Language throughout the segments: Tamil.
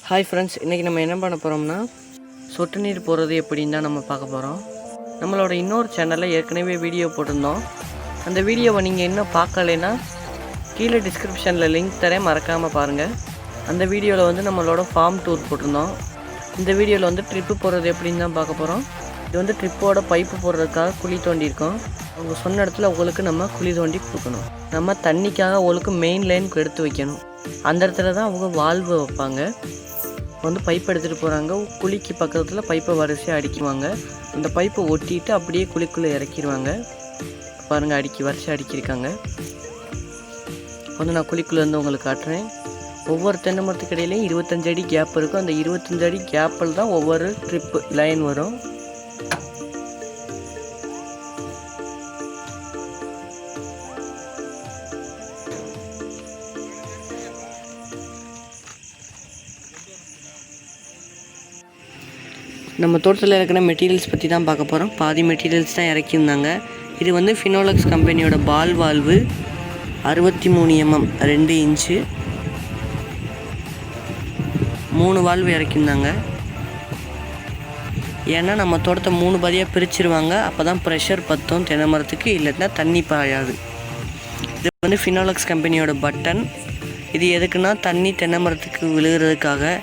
ஹாய் ஃப்ரெண்ட்ஸ், இன்றைக்கி நம்ம என்ன பண்ண போகிறோம்னா சொட்டு நீர் போடுறது எப்படின்னு தான் நம்ம பார்க்க போகிறோம். நம்மளோட இன்னொரு சேனலில் ஏற்கனவே வீடியோ போட்டிருந்தோம். அந்த வீடியோவை நீங்கள் இன்னும் பார்க்கலைன்னா கீழே டிஸ்கிரிப்ஷனில் லிங்க் தரேன், மறக்காமல் பாருங்கள். அந்த வீடியோவில் வந்து நம்மளோட ஃபார்ம் டூர் போட்டிருந்தோம். இந்த வீடியோவில் வந்து ட்ரிப்பு போடுறது எப்படின்னு தான் பார்க்க போகிறோம். இது வந்து ட்ரிப்போட பைப்பு போடுறதுக்காக குழி தோண்டியிருக்கோம். அவங்க சொன்ன இடத்துல உங்களுக்கு நம்ம குழி தோண்டி கொடுக்கணும். நம்ம தண்ணிக்காக உங்களுக்கு மெயின் லைனுக்கு எடுத்து வைக்கணும். அந்த இடத்துல தான் அவங்க வால்வு வைப்பாங்க. வந்து பைப் எடுத்துகிட்டு போகிறாங்க. குழிக்கு பக்கத்தில் பைப்பை வரிசையாக அடிக்குவாங்க. அந்த பைப்பை ஒட்டிட்டு அப்படியே குழிக்குள்ளே இறக்கிடுவாங்க. பாருங்கள், வரிசையாக அடிக்கிருக்காங்க. வந்து நான் குழிக்குள்ளேருந்து உங்களுக்கு காட்டுறேன். ஒவ்வொரு தென்னை மரத்துக்கு இடையிலையும் 25 அடி கேப் இருக்கும். அந்த 25 அடி கேப்பில் தான் ஒவ்வொரு ட்ரிப்பு லைன் வரும். நம்ம தோட்டத்தில் இருக்கிற மெட்டீரியல்ஸ் பற்றி தான் பார்க்க போகிறோம். பாதி மெட்டீரியல்ஸ் தான் இறக்கியிருந்தாங்க. இது வந்து ஃபினோலக்ஸ் கம்பெனியோட பால் வால்வு 63 mm 2 இன்ச்சு 3 வால்வு இறக்கியிருந்தாங்க. ஏன்னா நம்ம தோட்டத்தை 3 பாதியாக பிரிச்சுருவாங்க. அப்போ தான் ப்ரெஷர் பற்றும் தென்னை மரத்துக்கு, இல்லைன்னா தண்ணி பாயாது. இது வந்து ஃபினோலக்ஸ் கம்பெனியோட பட்டன். இது எதுக்குன்னா தண்ணி தென்னை மரத்துக்கு விழுகிறதுக்காக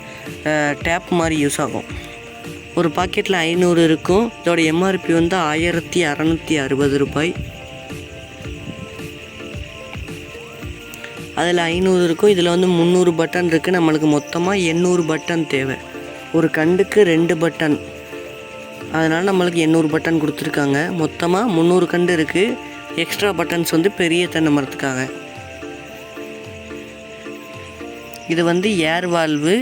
டேப் மாதிரி யூஸ் ஆகும். ஒரு பாக்கெட்டில் 500 இருக்கும். இதோட எம்ஆர்பி வந்து 1660 ரூபாய். அதில் 500 இருக்கும். இதில் வந்து 300 பட்டன் இருக்குது. நம்மளுக்கு மொத்தமாக 800 பட்டன் தேவை. ஒரு கண்டுக்கு 2 பட்டன், அதனால் நம்மளுக்கு 800 பட்டன் கொடுத்துருக்காங்க. மொத்தமாக 300 கண்டு இருக்குது. எக்ஸ்ட்ரா பட்டன்ஸ் வந்து பெரிய தென்னை மரத்துக்காக. இது வந்து ஏர் வால்வு.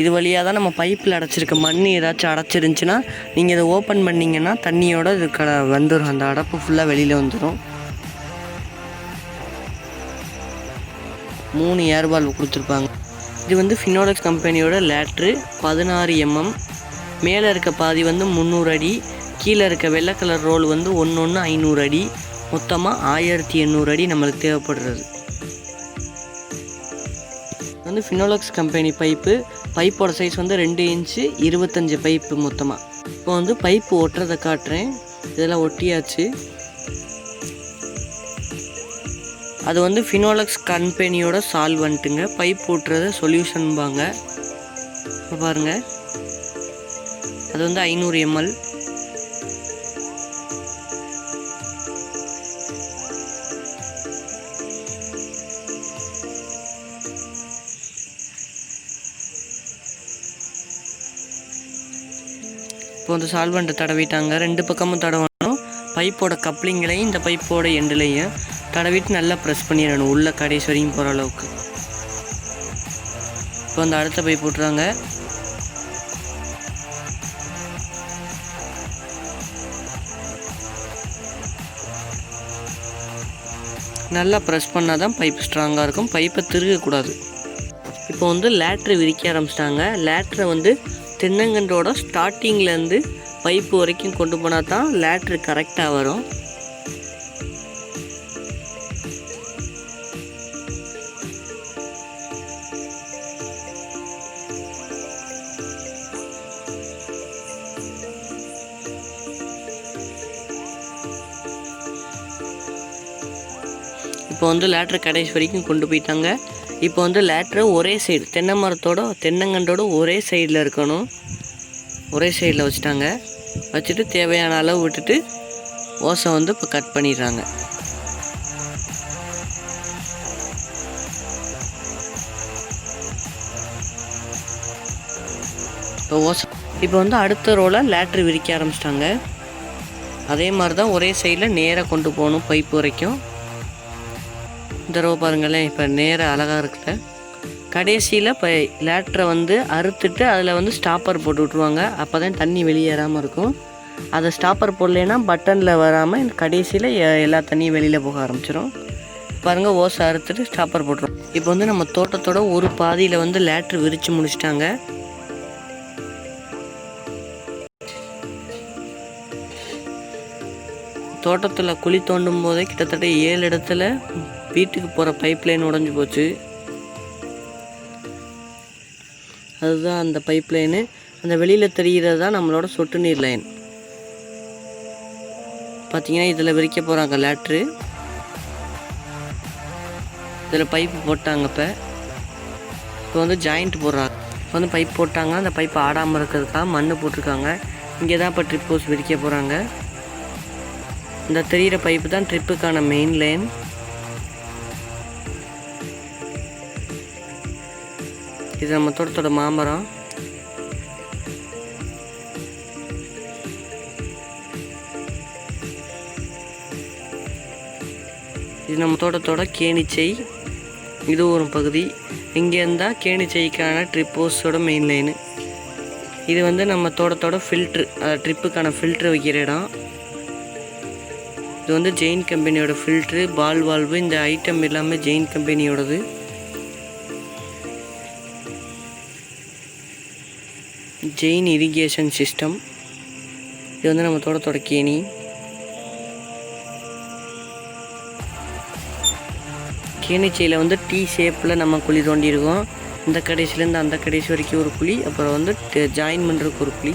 இது வழியாக தான் நம்ம பைப்பில் அடைச்சிருக்க மண் ஏதாச்சும் அடைச்சிருந்துச்சின்னா நீங்கள் இதை ஓப்பன் பண்ணிங்கன்னா தண்ணியோட இது வந்துடும். அந்த அடைப்பு ஃபுல்லாக வெளியில் வந்துடும். 3 ஏர் வால்வு கொடுத்துருப்பாங்க. இது வந்து ஃபினோலக்ஸ் கம்பெனியோட லேட்ரு 16 mm. மேலே இருக்க பாதி வந்து 300 அடி, கீழே இருக்க வெள்ளை கலர் ரோல் வந்து 1 500 அடி. மொத்தமாக 1800 அடி நம்மளுக்கு தேவைப்படுறது. வந்து ஃபினோலக்ஸ் கம்பெனி பைப்போட சைஸ் வந்து 2 இன்ச்சு 25 பைப்பு மொத்தமாக. இப்போ வந்து பைப்பு ஒட்டுறதை காட்டுறேன். இதெல்லாம் ஒட்டியாச்சு. அது வந்து ஃபினோலக்ஸ் கம்பெனியோட சால்வெண்ட்டுங்க. பைப் ஓட்டுறத சொல்யூஷன்பாங்க. இப்போ பாருங்கள், அது வந்து 500 ml. இப்போ வந்து சால்வெண்ட்டை தடவிட்டாங்க. 2 பக்கமும் தடவணும். பைப்போட கப்ளிங்களையும் இந்த பைப்போட எண்டுலையும் தடவிட்டு நல்லா ப்ரெஸ் பண்ணிடணும், உள்ள கடைசி வரைக்கும் போகிற அளவுக்கு. இப்போ வந்து அடுத்த பைப் விட்றாங்க. நல்லா ப்ரெஸ் பண்ணால் தான் பைப் ஸ்ட்ராங்காக இருக்கும். பைப்பை திருகக்கூடாது. இப்போ வந்து லேட்ரு விரிக்க ஆரம்பிச்சிட்டாங்க. லேட்ரை வந்து தென்னங்கன்றோட ஸ்டார்டிங்லேருந்து பைப்பு வரைக்கும் கொண்டு போனால் தான் லேட்ரு கரெக்டாக வரும். இப்போ வந்து லேட்ரு கடைசி வரைக்கும் கொண்டு போயிட்டாங்க. இப்போ வந்து லேட்ரு ஒரே சைடு தென்னங்கன்றோட ஒரே சைடில் இருக்கணும். ஒரே சைடில் வச்சுட்டாங்க. வச்சுட்டு தேவையான அளவு விட்டுட்டு ஓசை வந்து இப்போ கட் பண்ணிடுறாங்க. இப்போ வந்து அடுத்த ரோலை லேட்ரு விரிக்க ஆரம்பிச்சிட்டாங்க. அதே மாதிரி தான் ஒரே சைடில் நேராக கொண்டு போகணும் பைப்பு வரைக்கும். இந்த ரோ பாருங்களேன், இப்போ நேராக அழகாக இருக்குல்ல. கடைசியில் இப்போ லேட்ரை வந்து அறுத்துட்டு அதில் வந்து ஸ்டாப்பர் போட்டு விட்ருவாங்க. அப்போ தான் தண்ணி வெளியேறாமல் இருக்கும். அதை ஸ்டாப்பர் போடலைன்னா பட்டனில் வராமல் கடைசியில் எல்லா தண்ணியும் வெளியில் போக ஆரம்பிச்சிடும். பாருங்கள், ஓசை அறுத்துட்டு ஸ்டாப்பர் போட்டுரும். இப்போ வந்து நம்ம தோட்டத்தோட ஒரு பாதியில் வந்து லேட்ரு விரித்து முடிச்சிட்டாங்க. தோட்டத்தில் குழி தோண்டும் போதே கிட்டத்தட்ட 7 இடத்துல வீட்டுக்கு போகிற பைப் லைன் உடஞ்சி போச்சு. அதுதான் அந்த பைப் லைனு. அந்த வெளியில் தெரிகிறது தான் நம்மளோட சொட்டு நீர் லைன். பார்த்திங்கன்னா இதில் விரிக்க போகிறாங்க லேட்ரு. இதில் பைப்பு போட்டாங்க. இப்போ வந்து ஜாயிண்ட் போடுறாங்க. இப்போ வந்து பைப் போட்டாங்க. அந்த பைப் ஆடாமல் இருக்கிறதுக்காக மண் போட்டிருக்காங்க. இங்கே தான் இப்போ ட்ரிப் ஹோஸ் விரிக்க போகிறாங்க. இந்த தெரிகிற பைப்பு தான் ட்ரிப்புக்கான மெயின் லைன். இது நம்ம தோட்டத்தோட மாமரம். இது நம்ம தோட்டத்தோட கேணிச்சை. இது ஒரு பகுதி. இங்கே இருந்தால் கேணிச்சைக்கான ட்ரிப் ஹோஸோட மெயின் லைனு. இது வந்து நம்ம தோட்டத்தோட ஃபில்ட்ரு, ட்ரிப்புக்கான ஃபில்ட்ரு வைக்கிற இடம். இது வந்து ஜெயின் கம்பெனியோட ஃபில்ட்ரு, பால் வால்வு. இந்த ஐட்டம் எல்லாமே ஜெயின் கம்பெனியோடது. Jain irrigation system. இது வந்து நம்ம தோட்டத்தோட கேணி. கேணிச்சையில் வந்து டீ ஷேப்பில் நம்ம குழி தோண்டியிருக்கோம். இந்த கடைசிலேருந்து அந்த கடைசி வரைக்கும் ஒரு குழி, அப்புறம் வந்து ஜாயின் பண்ணுறதுக்கு ஒரு குழி.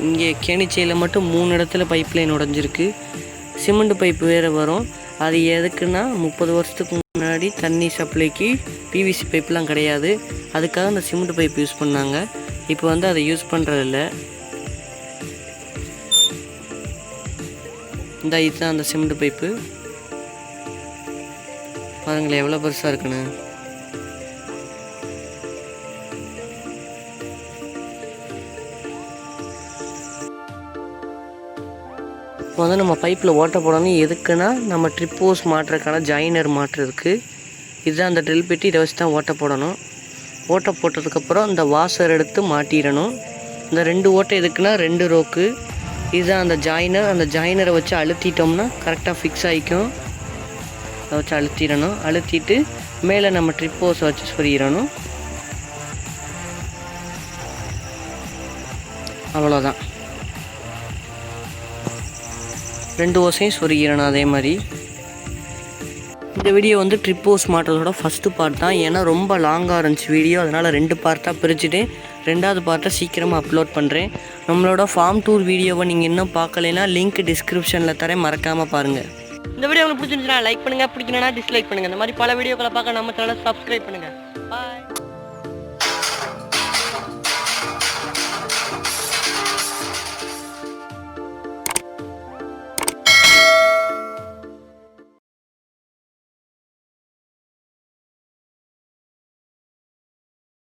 இங்கே கேணிச்சையில் மட்டும் 3 இடத்துல பைப் லைன் உடஞ்சிருக்கு. சிமெண்ட் பைப்பு வேறு வரும். அது எதுக்குன்னா 30 வருஷத்துக்கு முன்னாடி தண்ணி சப்ளைக்கு பிவிசி பைப்லாம் கிடையாது. அதுக்காக அந்த சிமெண்ட் பைப் யூஸ் பண்ணாங்க. இப்போ வந்து அதை யூஸ் பண்ணுறதில்ல. இந்த இதுதான் அந்த சிமெண்ட் பைப்பு. பாருங்களேன் எவ்வளோ பெருசாக இருக்குன்னு. இப்போ வந்து நம்ம பைப்பில் ஓட்ட போடணும். எதுக்குன்னா நம்ம ட்ரிப் ஹோஸ் மாட்டுறதுக்கான ஜாயினர் மாட்டுறதுக்கு. இதுதான் அந்த ட்ரில் பெட்டி. இதை வச்சு தான் ஓட்ட போடணும். ஓட்டை போட்டதுக்கப்புறம் இந்த வாஷர் எடுத்து மாட்டிடணும். இந்த 2 ஓட்டை எதுக்குன்னா 2 ரோக்கு. இதுதான் அந்த ஜாயினர். அந்த ஜாயினரை வச்சு அழுத்திட்டோம்னா கரெக்டாக ஃபிக்ஸ் ஆகிக்கும். அதை வச்சு அழுத்திடணும். அழுத்திட்டு மேலே நம்ம ட்ரிப் ஹோஸை வச்சு சொருகிடணும். அவ்வளோதான். 2 ஹோஸையும் சொருகிடணும் அதே மாதிரி. இந்த வீடியோ வந்து ட்ரிப் ஹோஸ் மாட்டுறதோட ஃபஸ்ட்டு பார்ட் தான். ஏன்னா ரொம்ப லாங்காக இருந்துச்சு வீடியோ. அதனால் 2 பார்ட்டாக பிரிச்சுட்டு 2வது பார்ட்டை சீக்கிரமாக அப்லோட் பண்ணுறேன். நம்மளோட ஃபார்ம் டூர் வீடியோவை நீங்கள் இன்னும் பார்க்கலைன்னா லிங்க் டிஸ்கிரிப்ஷனில் தரேன், மறக்காமல் பாருங்கள். இந்த வீடியோ உங்களுக்கு பிடிச்சிருந்துச்சுன்னா லைக் பண்ணுங்கள், பிடிக்கணும்னா டிஸ்லைக் பண்ணுங்கள். இந்த மாதிரி பல வீடியோக்களை பார்க்க நம்ம சேனலை சப்ஸ்கிரைப் பண்ணுங்கள். பாய்.